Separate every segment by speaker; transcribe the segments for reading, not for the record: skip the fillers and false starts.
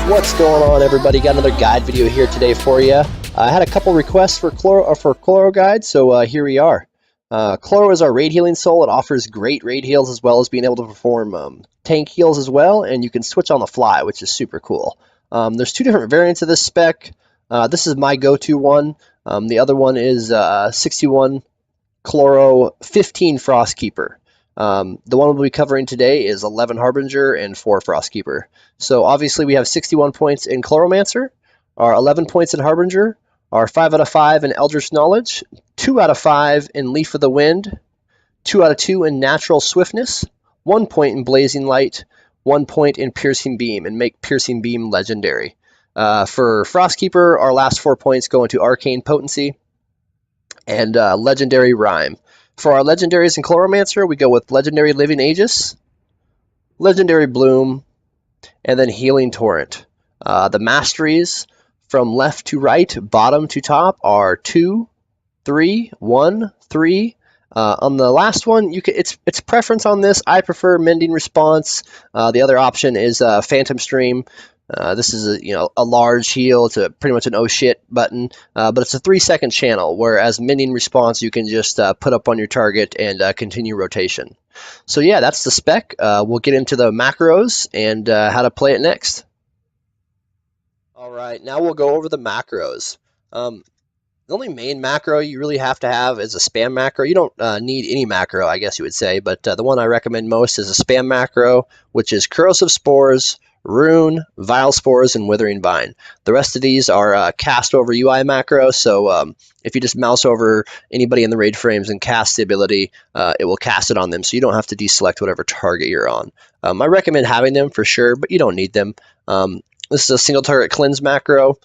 Speaker 1: What's going on, everybody? Got another guide video here today for you. I had a couple requests for Chloro guides, so here we are. Chloro is our raid healing soul. It offers great raid heals as well as being able to perform tank heals as well, and you can switch on the fly, which is super cool. There's two different variants of this spec. This is my go-to one. The other one is 61 Chloro 15 Frostkeeper. The one we'll be covering today is 11 Harbinger and 4 Frostkeeper. So obviously we have 61 points in Chloromancer, our 11 points in Harbinger, our 5 out of 5 in Eldritch Knowledge, 2 out of 5 in Leaf of the Wind, 2 out of 2 in Natural Swiftness, 1 point in Blazing Light, 1 point in Piercing Beam, and make Piercing Beam legendary. For Frostkeeper, our last 4 points go into Arcane Potency and Legendary Rhyme. For our legendaries in Chloromancer, we go with Legendary Living Aegis, Legendary Bloom, and then Healing Torrent. The masteries from left to right, bottom to top are 2, 3, 1, 3. On the last one, it's preference on this. I prefer Mending Response. The other option is Phantom Stream. This is a large heal. It's pretty much an oh shit button, but it's a 3-second channel, whereas Mending Response you can just put up on your target and continue rotation. So yeah, that's the spec. We'll get into the macros and how to play it next. Alright, now we'll go over the macros. The only main macro you really have to have is a spam macro. You don't need any macro, I guess you would say, but the one I recommend most is a spam macro, which is Corrosive Spores, Rune, Vile Spores, and Withering Vine. The rest of these are cast over UI macro, so if you just mouse over anybody in the raid frames and cast the ability, it will cast it on them, so you don't have to deselect whatever target you're on. I recommend having them for sure, but you don't need them. This is a single target cleanse macro,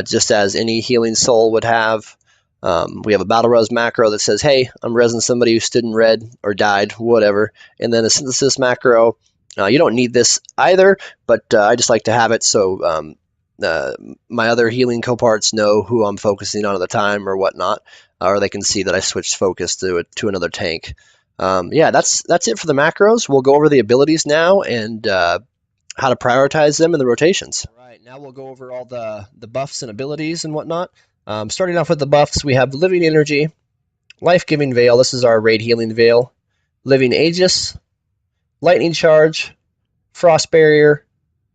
Speaker 1: just as any healing soul would have. We have a battle res macro that says, hey, I'm resing somebody who stood in red or died, whatever. And then a synthesis macro. You don't need this either, but I just like to have it so my other healing coparts know who I'm focusing on at the time or whatnot, or they can see that I switched focus to another tank. Yeah, that's it for the macros. We'll go over the abilities now and how to prioritize them in the rotations. All right, now we'll go over all the buffs and abilities and whatnot. Starting off with the buffs, we have Living Energy, Life-Giving Veil. This is our raid healing veil. Living Aegis, Lightning Charge, Frost Barrier,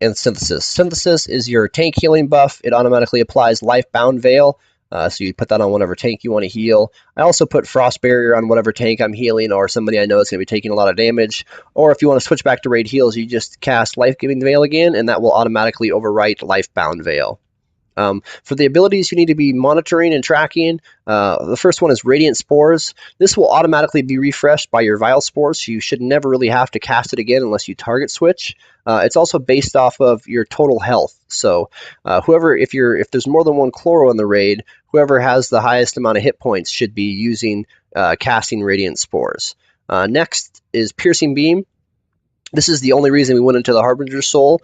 Speaker 1: and Synthesis. Synthesis is your tank healing buff. It automatically applies Life-Bound Veil, so you put that on whatever tank you want to heal. I also put Frost Barrier on whatever tank I'm healing or somebody I know is going to be taking a lot of damage. Or if you want to switch back to raid heals, you just cast Life-Giving Veil again, and that will automatically overwrite Life-Bound Veil. For the abilities you need to be monitoring and tracking, the first one is Radiant Spores. This will automatically be refreshed by your Vile Spores, so you should never really have to cast it again unless you target switch. It's also based off of your total health. So if there's more than one Chloro in the raid, whoever has the highest amount of hit points should be using casting Radiant Spores. Next is Piercing Beam. This is the only reason we went into the Harbinger Soul.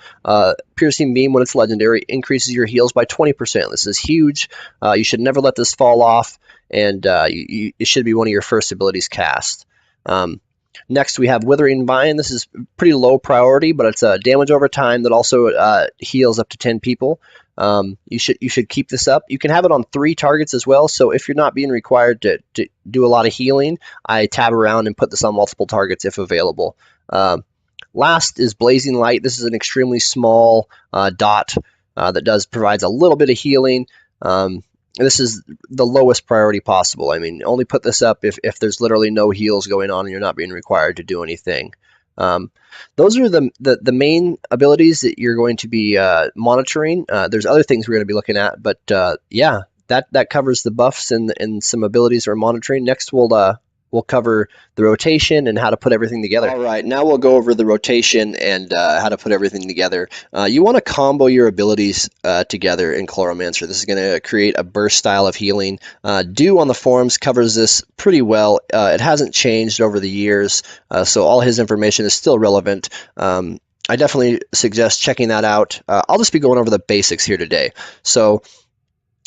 Speaker 1: Piercing Beam, when it's legendary, increases your heals by 20%. This is huge. You should never let this fall off, and it should be one of your first abilities cast. Next, we have Withering Vine. This is pretty low priority, but it's a damage over time that also heals up to 10 people. You should keep this up. You can have it on 3 targets as well, so if you're not being required to do a lot of healing, I tab around and put this on multiple targets if available. Last is Blazing Light. This is an extremely small dot that provides a little bit of healing. This is the lowest priority possible. I mean, only put this up if there's literally no heals going on and you're not being required to do anything. Those are the main abilities that you're going to be monitoring. There's other things we're going to be looking at, but yeah, that covers the buffs and some abilities we're monitoring. Next, we'll cover the rotation and how to put everything together. All right, now we'll go over the rotation and how to put everything together. You want to combo your abilities together in Chloromancer. This is going to create a burst style of healing. Dew on the forums covers this pretty well. It hasn't changed over the years, so all his information is still relevant. I definitely suggest checking that out. I'll just be going over the basics here today. So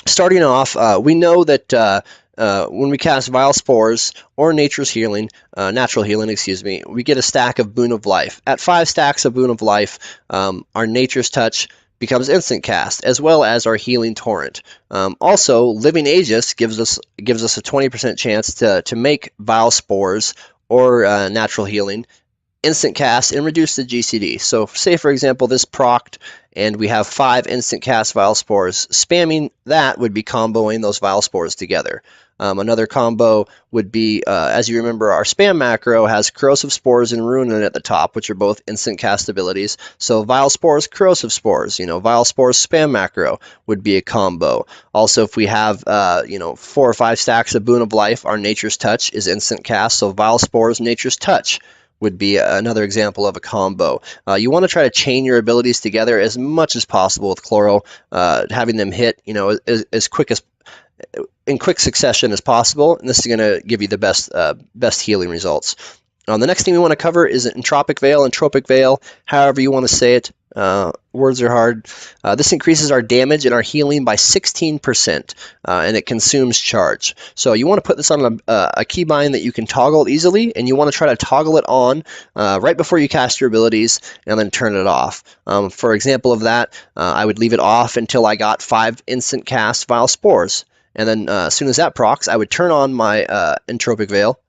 Speaker 1: starting off, we know that when we cast Vile Spores or Natural Healing, we get a stack of Boon of Life. At 5 stacks of Boon of Life, our Nature's Touch becomes instant cast, as well as our healing torrent. Also, living Aegis gives us a 20% chance to make vile spores or natural healing, instant cast, and reduce the GCD. So say, for example, this procced and we have 5 instant cast vile spores. Spamming that would be comboing those vile spores together. Another combo would be, as you remember, our spam macro has corrosive spores and ruin at the top, which are both instant cast abilities. So vile spores, corrosive spores, vile spores, spam macro would be a combo. Also, if we have 4 or 5 stacks of Boon of Life, our Nature's Touch is instant cast. So vile spores, Nature's Touch would be another example of a combo. You want to try to chain your abilities together as much as possible with Chloro, having them hit as quick as in quick succession as possible, and this is going to give you the best healing results. The next thing we want to cover is entropic veil, however you want to say it. Words are hard. This increases our damage and our healing by 16%, and it consumes charge. So you want to put this on a keybind that you can toggle easily, and you want to try to toggle it on right before you cast your abilities, and then turn it off. For example of that, I would leave it off until I got 5 instant cast vile spores. And then as soon as that procs, I would turn on my entropic veil,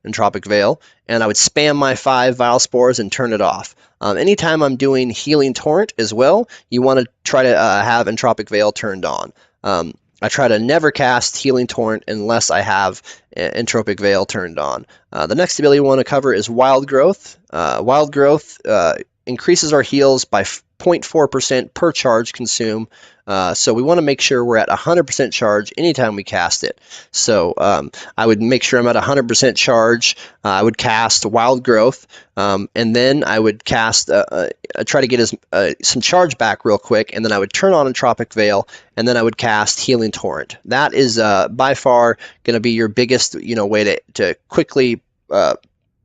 Speaker 1: and I would spam my 5 vile spores and turn it off. Anytime I'm doing healing torrent as well, you want to try to have entropic veil turned on. I try to never cast healing torrent unless I have entropic veil turned on. The next ability we want to cover is wild growth. Wild growth increases our heals by 0.4% per charge consume. So we want to make sure we're at 100% charge anytime we cast it. So I would make sure I'm at 100% charge. I would cast Wild Growth, and then I would cast, try to get some charge back real quick, and then I would turn on Entropic Veil, and then I would cast Healing Torrent. That is by far going to be your biggest way to quickly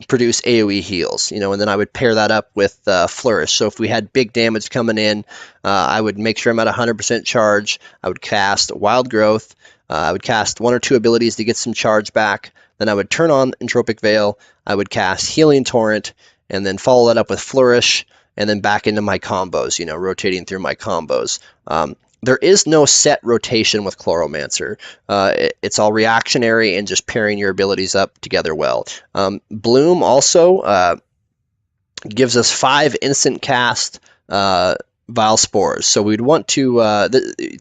Speaker 1: produce AoE heals, and then I would pair that up with Flourish. So if we had big damage coming in, I would make sure I'm at 100% charge. I would cast Wild Growth. I would cast 1 or 2 abilities to get some charge back. Then I would turn on Entropic Veil. I would cast Healing Torrent, and then follow that up with Flourish, and then back into my combos, rotating through my combos. There is no set rotation with Chloromancer. It's all reactionary and just pairing your abilities up together well. Bloom also gives us 5 instant cast vile spores. So we'd want to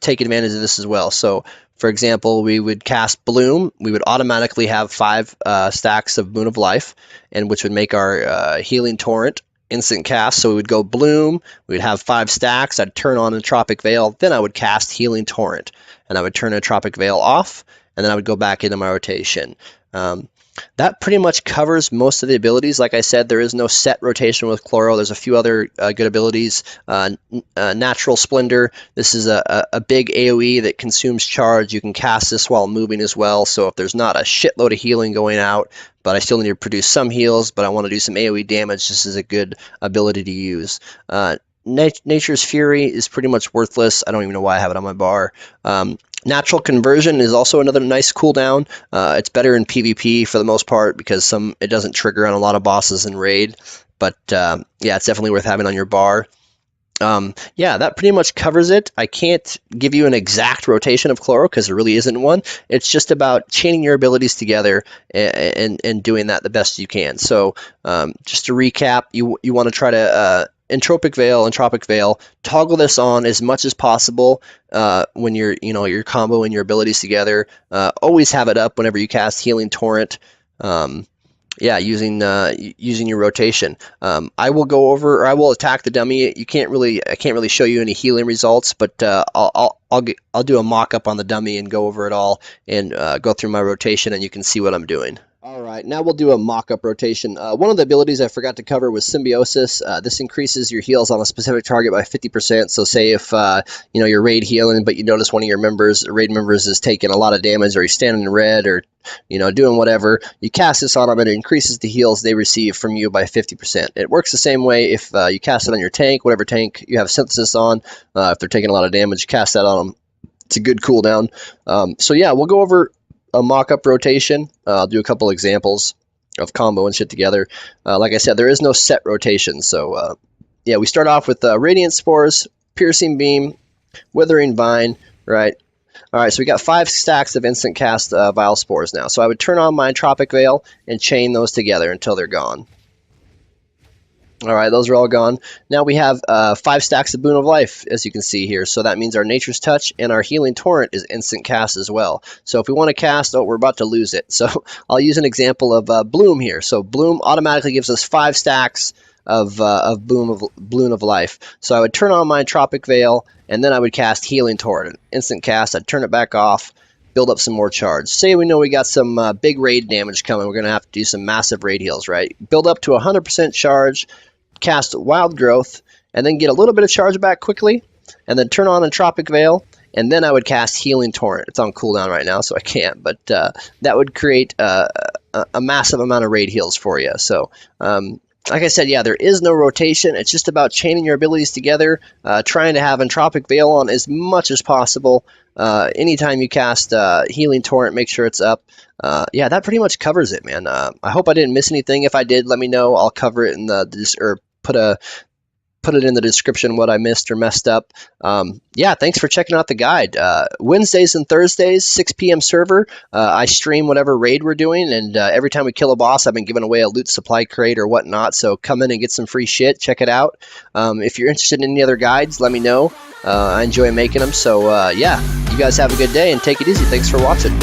Speaker 1: take advantage of this as well. So for example, we would cast Bloom. We would automatically have 5 stacks of Boon of Life, and which would make our Healing Torrent instant cast. So we would go Bloom, we'd have 5 stacks, I'd turn on Entropic Veil, then I would cast Healing Torrent, and I would turn Entropic Veil off, and then I would go back into my rotation. That pretty much covers most of the abilities. Like I said, there is no set rotation with Chloro. There's a few other good abilities. Natural Splendor. This is a big AoE that consumes charge. You can cast this while moving as well. So if there's not a shitload of healing going out, but I still need to produce some heals, but I want to do some AoE damage, this is a good ability to use. Nature's Fury is pretty much worthless. I don't even know why I have it on my bar. Natural Conversion is also another nice cooldown. It's better in PvP for the most part because it doesn't trigger on a lot of bosses in raid. But yeah, it's definitely worth having on your bar. Yeah, that pretty much covers it. I can't give you an exact rotation of Chloro because there really isn't one. It's just about chaining your abilities together and doing that the best you can. So just to recap, you want to try to Entropic Veil, toggle this on as much as possible when you're comboing your abilities together. Always have it up whenever you cast Healing Torrent. Yeah, using your rotation. I will attack the dummy. I can't really show you any healing results, but I'll do a mock-up on the dummy and go over it all and go through my rotation, and you can see what I'm doing. All right, now we'll do a mock-up rotation. One of the abilities I forgot to cover was Symbiosis. This increases your heals on a specific target by 50%. So say if you're raid healing, but you notice one of your raid members is taking a lot of damage, or he's standing in red, or doing whatever, you cast this on them and it increases the heals they receive from you by 50%. It works the same way if you cast it on your tank, whatever tank you have Synthesis on. If they're taking a lot of damage, cast that on them. It's a good cooldown. So yeah, we'll go over a mock-up rotation. I'll do a couple examples of combo and shit together. Like I said, there is no set rotation. So yeah, we start off with Radiant Spores, Piercing Beam, Withering Vine, right? All right, so we got 5 stacks of instant cast Vile Spores now. So I would turn on my Tropic Veil and chain those together until they're gone. All right, those are all gone. Now we have 5 stacks of Boon of Life, as you can see here. So that means our Nature's Touch and our Healing Torrent is instant cast as well. So if we want to cast, oh, we're about to lose it. So I'll use an example of Bloom here. So Bloom automatically gives us 5 stacks of Boon of Life. So I would turn on my Tropic Veil, and then I would cast Healing Torrent. Instant cast, I'd turn it back off, build up some more charge. Say we know we got some big raid damage coming. We're going to have to do some massive raid heals, right? Build up to 100% charge, cast Wild Growth, and then get a little bit of charge back quickly, and then turn on a Tropic Veil, and then I would cast Healing Torrent. It's on cooldown right now, so I can't, but that would create a massive amount of raid heals for you. So, like I said, yeah, there is no rotation. It's just about chaining your abilities together, trying to have Entropic Veil on as much as possible. Anytime you cast Healing Torrent, make sure it's up. Yeah, that pretty much covers it, man. I hope I didn't miss anything. If I did, let me know. I'll cover it in or put it in the description what I missed or messed up. Yeah, thanks for checking out the guide. Wednesdays and Thursdays, 6 p.m. server. I stream whatever raid we're doing, and every time we kill a boss, I've been giving away a loot supply crate or whatnot. So come in and get some free shit. Check it out. If you're interested in any other guides, let me know. I enjoy making them. So yeah, you guys have a good day and take it easy. Thanks for watching.